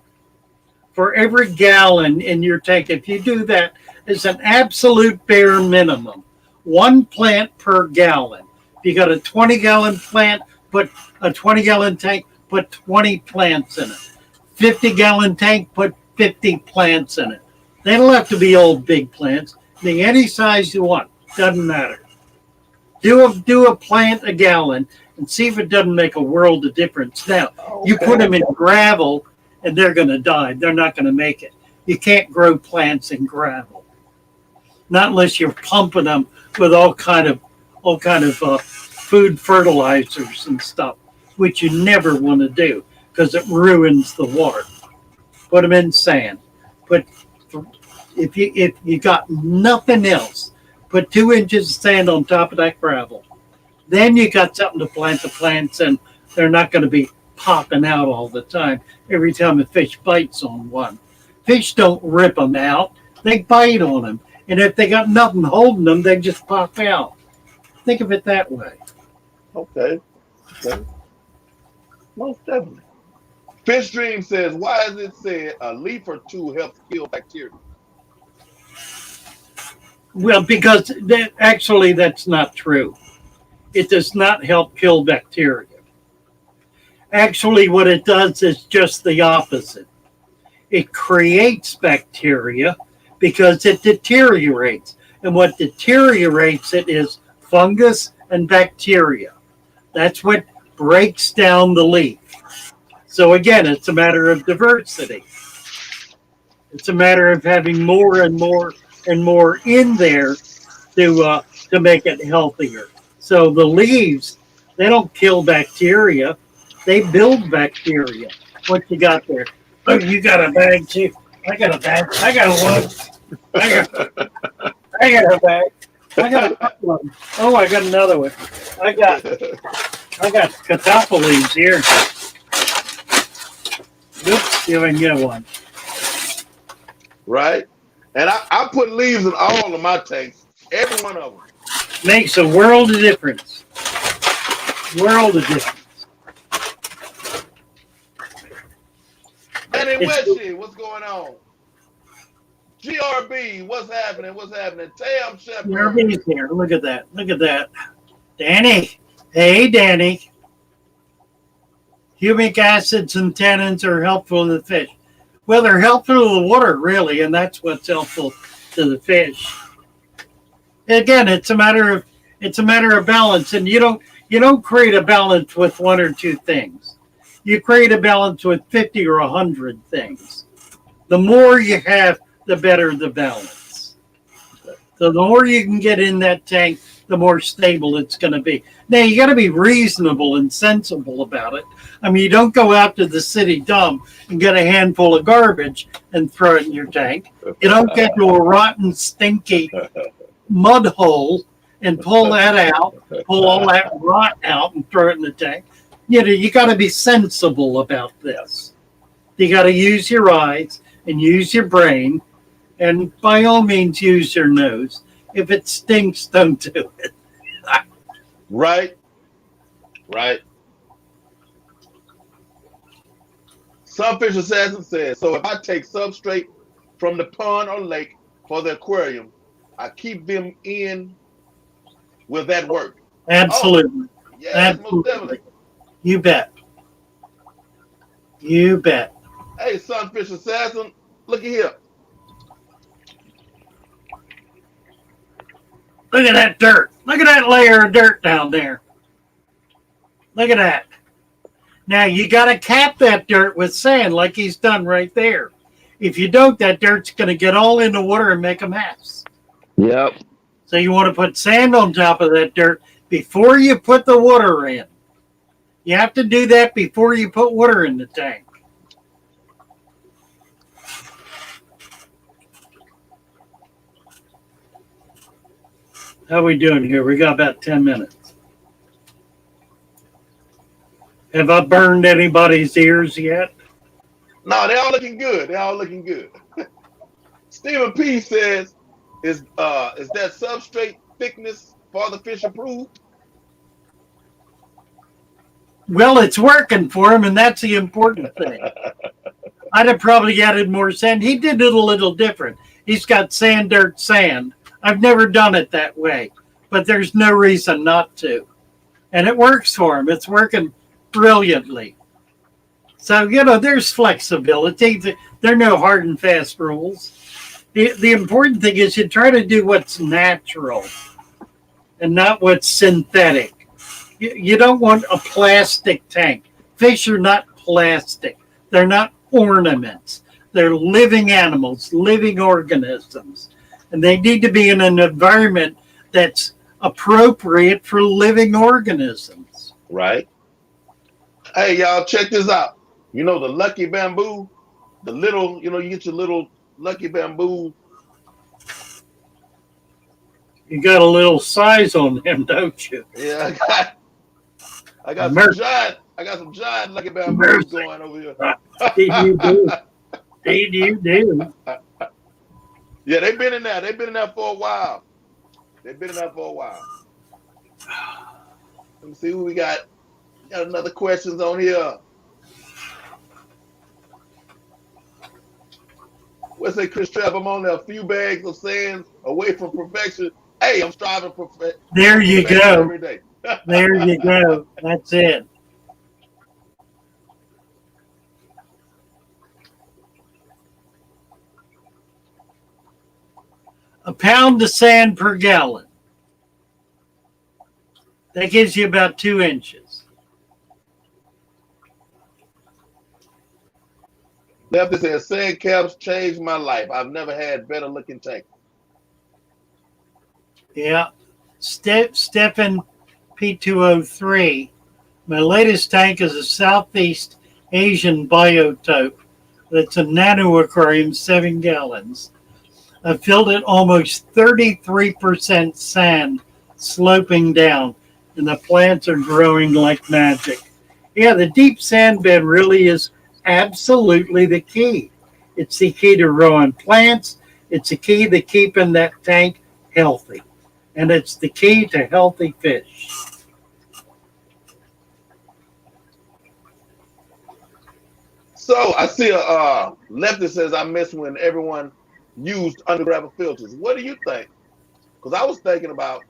for every gallon in your tank. If you do that, it's an absolute bare minimum. One plant per gallon. If you got a 20-gallon plant, put a 20-gallon tank, put 20 plants in it. 50-gallon tank, put 50 plants in it. They don't have to be old big plants. Be any size you want. Doesn't matter. Do a plant a gallon and see if it doesn't make a world of difference. Now, you put them in gravel and they're going to die. They're not going to make it. You can't grow plants in gravel. not unless you're pumping them with all kind of food fertilizers and stuff, which you never want to do because it ruins the water. Put them in sand. Put if you got nothing else, put 2 inches of sand on top of that gravel. Then you got something to plant the plants in. They're not going to be popping out all the time every time a fish bites on one. Fish don't rip them out. They bite on them. And if they got nothing holding them, they just pop out. Think of it that way. Okay. Most definitely. Fish Dream says, why is it said a leaf or two helps kill bacteria? Well, because that's not true. It does not help kill bacteria. Actually, what it does is just the opposite. It creates bacteria because it deteriorates. And what deteriorates it is fungus and bacteria. That's what breaks down the leaf. So again, it's a matter of diversity. It's a matter of having more and more and more in there to make it healthier. So the leaves, they don't kill bacteria. They build bacteria. What you got there? Oh, you got a bag too. I got a bag. I got one. I got a bag. I got a couple of them. Oh, I got another one. I got catappa leaves here. Oops, see if I can get one. Right? And I put leaves in all of my tanks. Every one of them. Makes a world of difference. World of difference. Danny Westy, what's going on? GRB, what's happening? Tam Shepard. GRB's here. Look at that. Danny. Hey, Danny. Humic acids and tannins are helpful to the fish. Well, they're helpful to the water, really, and that's what's helpful to the fish. Again, it's a matter of balance, and you don't create a balance with one or two things. You create a balance with 50 or 100 things. The more you have, the better the balance. So the more you can get in that tank, the more stable it's going to be. Now, you got to be reasonable and sensible about it. I mean, you don't go out to the city dump and get a handful of garbage and throw it in your tank. You don't get to a rotten, stinky mud hole and pull that out, pull all that rot out and throw it in the tank. You got to be sensible about this. You got to use your eyes and use your brain, and by all means, use your nose. If it stinks, don't do it. Right. Sunfish Assassin says, so if I take substrate from the pond or lake for the aquarium, I keep them in. Will that work? Absolutely. Oh, yes, absolutely. most definitely. You bet. Hey, Sunfish Assassin, look at here. Look at that dirt. Look at that layer of dirt down there. Look at that. Now, you got to cap that dirt with sand like he's done right there. If you don't, that dirt's going to get all in the water and make a mess. Yep. So you want to put sand on top of that dirt before you put the water in. You have to do that before you put water in the tank. How are we doing here? We got about 10 minutes. Have I burned anybody's ears yet? No, they're all looking good. Stephen P says, is that substrate thickness for the fish approved? Well, it's working for him, and that's the important thing. I'd have probably added more sand. He did it a little different. He's got sand, dirt, sand. I've never done it that way, but there's no reason not to. And it works for him. It's working brilliantly. So, there's flexibility. There are no hard and fast rules. The important thing is you try to do what's natural and not what's synthetic. You don't want a plastic tank. Fish are not plastic. They're not ornaments. They're living animals, living organisms. and they need to be in an environment that's appropriate for living organisms. Right. Hey, y'all, check this out. You know the lucky bamboo, the little, you get your little lucky bamboo. You got a little size on them, don't you? Yeah, I got some giant lucky bamboos going over here. Indeed you do. Indeed you do. Yeah, they've been in there. They've been in there for a while. Let me see who we got. Got another questions on here. What's that, Chris Trapp? I'm on there a few bags of sands away from perfection. Hey, I'm striving for there you go. Every day. There you go. That's it. A pound of sand per gallon. That gives you about 2 inches. Lefty says, sand caps changed my life. I've never had better looking tank. Yeah. Stephen P203. My latest tank is a Southeast Asian biotope. That's a nano aquarium, 7 gallons. I filled it almost 33% sand sloping down, and the plants are growing like magic. Yeah, the deep sand bed really is absolutely the key. It's the key to growing plants. It's the key to keeping that tank healthy. And it's the key to healthy fish. So I see a Lefty says, I miss when everyone used undergravel filters. What do you think? Because I was thinking about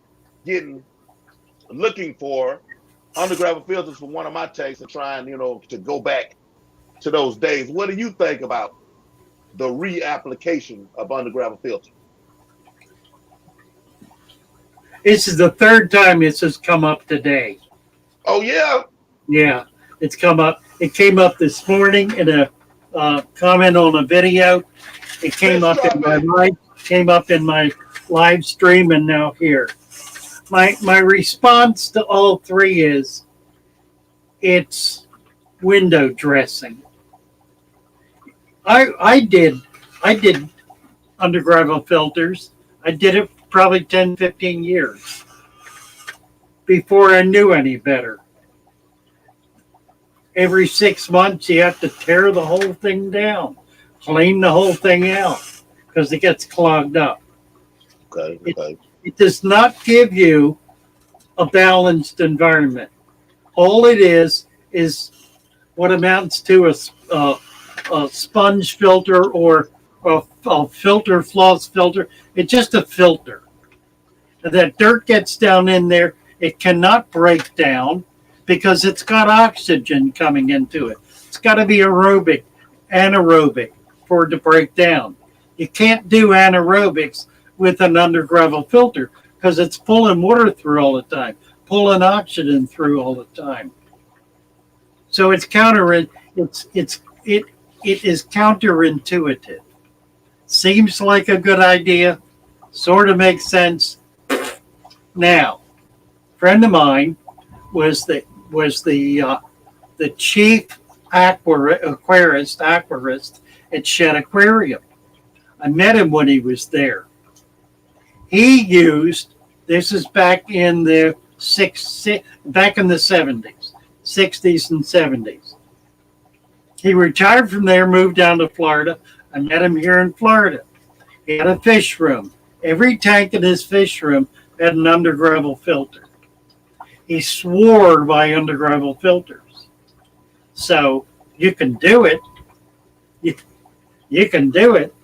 looking for undergravel filters for one of my tanks and trying, to go back to those days. What do you think about the reapplication of undergravel filter? This is the third time this has come up today. Oh, yeah? Yeah, it's come up. It came up this morning in a comment on a video. It came up in my live stream, and now here. My response to all three is it's window dressing. I did undergravel filters. I did it probably 10, 15 years before I knew any better. Every 6 months, you have to tear the whole thing down, clean the whole thing out because it gets clogged up. Okay. It does not give you a balanced environment. All it is what amounts to a sponge filter or a filter, floss filter. It's just a filter. And that dirt gets down in there. It cannot break down because it's got oxygen coming into it. It's got to be anaerobic for it to break down. You can't do anaerobics with an undergravel filter because it's pulling water through all the time, pulling oxygen through all the time. So it is counterintuitive. Seems like a good idea, sort of makes sense. Now, a friend of mine was the chief aquarist at Shed Aquarium. I met him when he was there. He used, this is back in the 70s, 60s and 70s. He retired from there, moved down to Florida. I met him here in Florida. He had a fish room. Every tank in his fish room had an undergravel filter. He swore by undergravel filters. So you can do it. You can do it.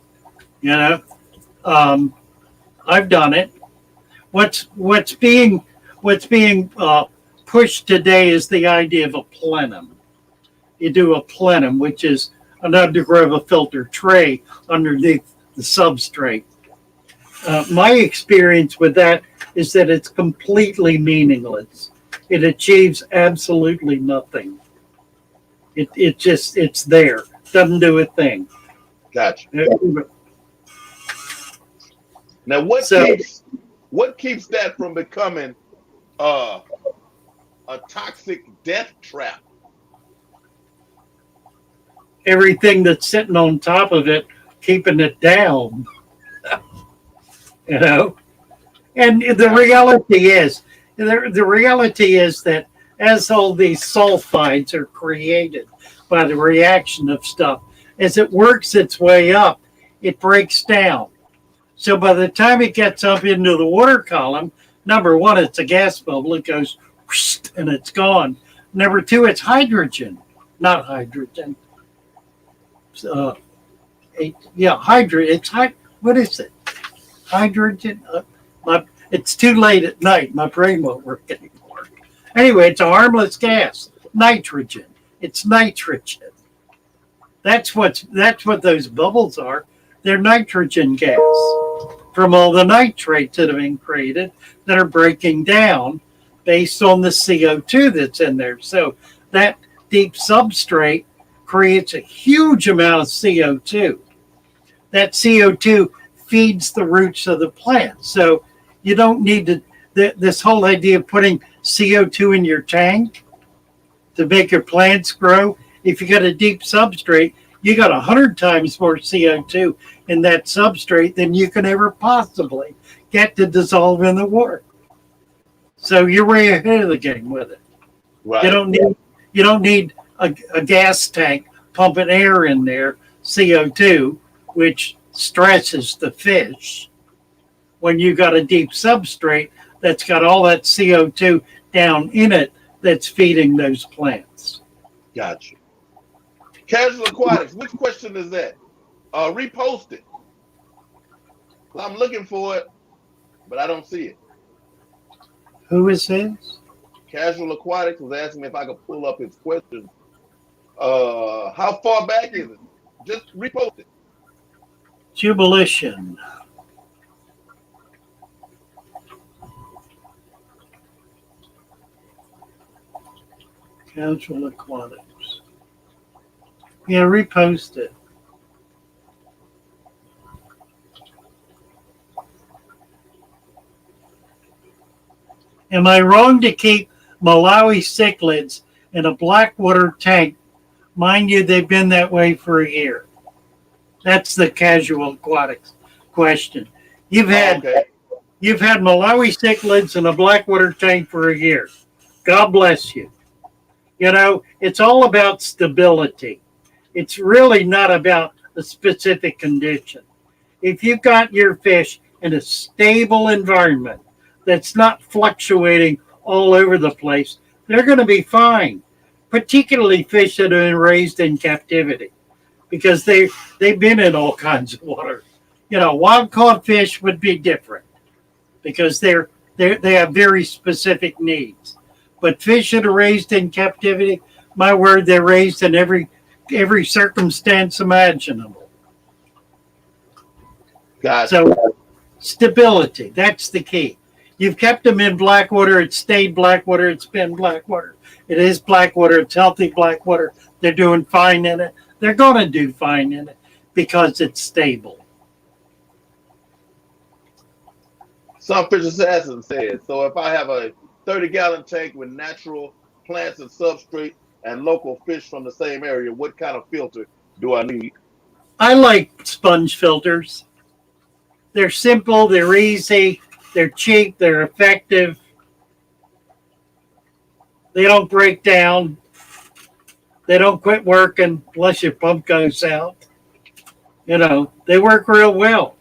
I've done it. What's being pushed today is the idea of a plenum. You do a plenum, which is an undergravel filter tray underneath the substrate. My experience with that is that it's completely meaningless. It achieves absolutely nothing. It's there. Doesn't do a thing. Gotcha. Now, So what keeps that from becoming uh, a toxic death trap? everything that's sitting on top of it, keeping it down, you know. And Gotcha. the reality is that as all these sulfides are created by the reaction of stuff, as it works its way up, it breaks down. So by the time it gets up into the water column, number one, it's a gas bubble. It goes whoosh, and it's gone. Number two, it's hydrogen, not hydrogen. Uh, It's what is it? Hydrogen. It's too late at night. My brain won't work anymore. Anyway, it's a harmless gas. Nitrogen. It's nitrogen. That's what those bubbles are. They're nitrogen gas from all the nitrates that have been created that are breaking down based on the CO2 that's in there. So that deep substrate creates a huge amount of CO2. That CO2 feeds the roots of the plant. So you don't need to, this whole idea of putting CO2 in your tank to make your plants grow. If you got a deep substrate, you got 100 times more CO2 in that substrate than you can ever possibly get to dissolve in the water. So you're way ahead of the game with it. Right. You don't need a gas tank pumping air in there, CO2, which stresses the fish. When you got a deep substrate that's got all that CO2 down in it that's feeding those plants. Gotcha. Casual aquatics. Which question is that? Repost it. I'm looking for it, but I don't see it. Who is this? Casual aquatics was asking me if I could pull up his question. How far back is it? Just repost it. Jubilition. Casual aquatics. Yeah, repost it. Am I wrong to keep Malawi cichlids in a blackwater tank? Mind you, they've been that way for a year. That's the casual aquatics question. You've had Okay. you've had Malawi cichlids in a blackwater tank for a year. God bless you. You know, it's all about stability. It's really not about a specific condition. If you've got your fish in a stable environment that's not fluctuating all over the place, they're going to be fine, particularly fish that have been raised in captivity because they've been in all kinds of water. You know, wild caught fish would be different because they have very specific needs. But fish that are raised in captivity, my word, they're raised in every circumstance imaginable. Gotcha. So stability, that's the key. You've kept them in Blackwater, it's stayed Blackwater, it's been Blackwater. It is Blackwater, it's healthy Blackwater. They're doing fine in it. They're going to do fine in it because it's stable. Some Fish Assassin said, so if I have a 30-gallon tank with natural plants and substrate and local fish from the same area, what kind of filter do I need? I like sponge filters. They're simple, they're easy, they're cheap, they're effective. They don't break down. They don't quit working unless your pump goes out. You know, they work real well.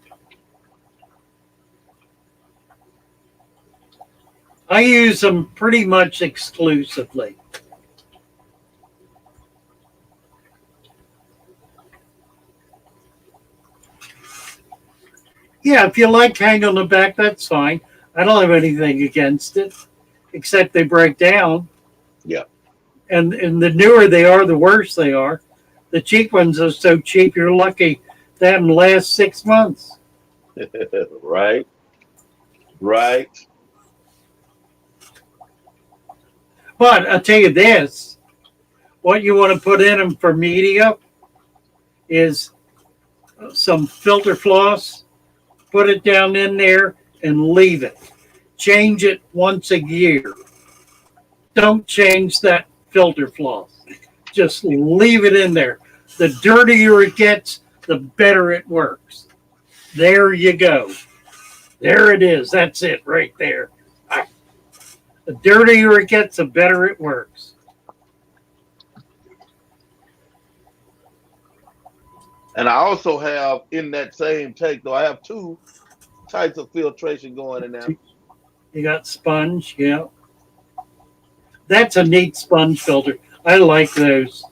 I use them pretty much exclusively. Yeah, if you like hang on the back, that's fine. I don't have anything against it, except they break down. Yeah. And the newer they are, the worse they are. The cheap ones are so cheap, you're lucky to have them last 6 months. Right. Right. But I'll tell you this, what you want to put in them for media is some filter floss, put it down in there, and leave it. Change it once a year. Don't change that filter floss. Just leave it in there. The dirtier it gets, the better it works. There you go. There it is. That's it right there. The dirtier it gets, the better it works. And I also have in that same tank, though, I have two types of filtration going in there. You got sponge, yeah. That's a neat sponge filter. I like those.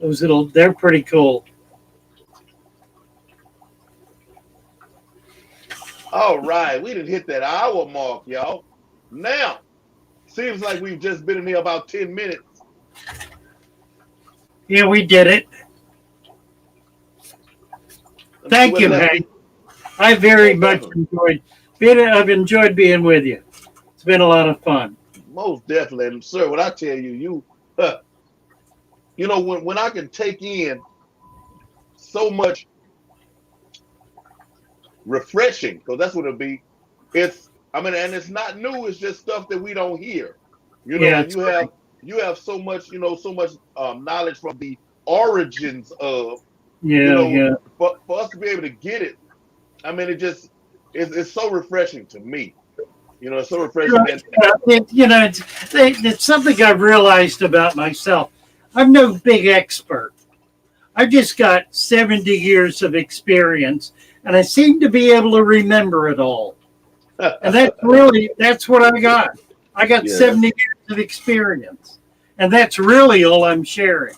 Those little, they're pretty cool. All right, we didn't hit that hour mark, y'all. Now, seems like we've just been in here about 10 minutes. Yeah, we did it. Thank you, Hank. I very much enjoyed I've enjoyed being with you. It's been a lot of fun. Most definitely. And sir, what I tell you, you know, when I can take in so much refreshing, because that's what it'll be. It's, I mean, and it's not new, it's just stuff that we don't hear. You know, Yeah, and you have so much, you know, so much knowledge from the origins of, you know, for us to be able to get it. I mean, it's so refreshing to me. You know, it's so refreshing. It's something I've realized about myself. I'm no big expert. I've just got 70 years of experience, and I seem to be able to remember it all. And that's what I got. I got 70 years of experience, and that's really all I'm sharing.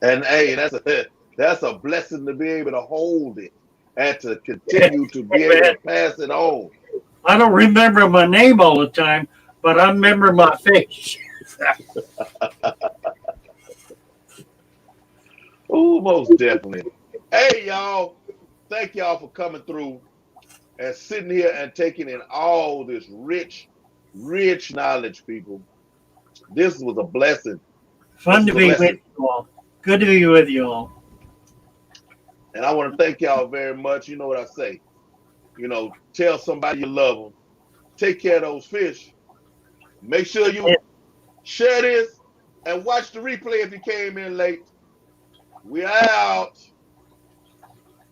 And hey, that's a blessing to be able to hold it and to continue to be able to pass it on. I don't remember my name all the time, but I remember my face. Oh, most definitely. Hey, y'all. Thank y'all for coming through and sitting here and taking in all this rich, rich knowledge, people. This was a blessing. Fun to be with you all. Good to be with you all. And I want to thank y'all very much. You know what I say. You know, tell somebody you love them. Take care of those fish. Make sure you share this and watch the replay if you came in late. We out.